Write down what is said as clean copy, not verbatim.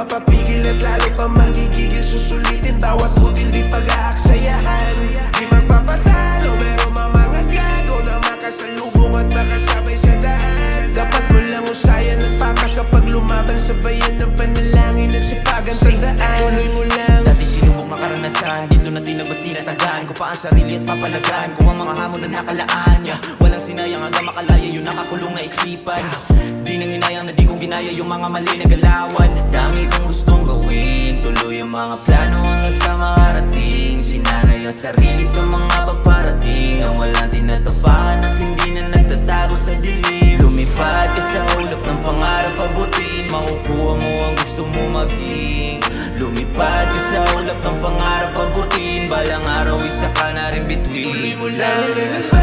mapapigil at lalo pa magigigil. Susulitin bawat butil di pag-aaksayahan. Di magpapatalo pero mga gago na makasalubong at makasabay sa daan. Dapat mo lang usayan at patas kapag lumaban. Sabayan ng panalangin at sipagan sa daan. Tuloy mo lang. Dati sinubok makaranasan, dito na tinagmas tinatagaan ko pa ang sarili at papalagaan ko ang mga hamon na nakalaan. Walang sinayang hanggang makalaya yung nakakulong na isipan. Di nang inayang na di ko ginaya yung mga mali na galawan. Dami kong gustong gawin, tuloy ang mga plano hanggang sa makarating. Sinanay ang sarili sa mga paparating na walang tinatapakan at hindi na nagtatago sa dilim. Lumipad ka sa ulap ng pangarap abutin, makukuha mo ang gusto mo maging. Lumipad ka sa ulap ng pangarap abutin, balang araw isa ka na rin bituin. Tuloy mo lang.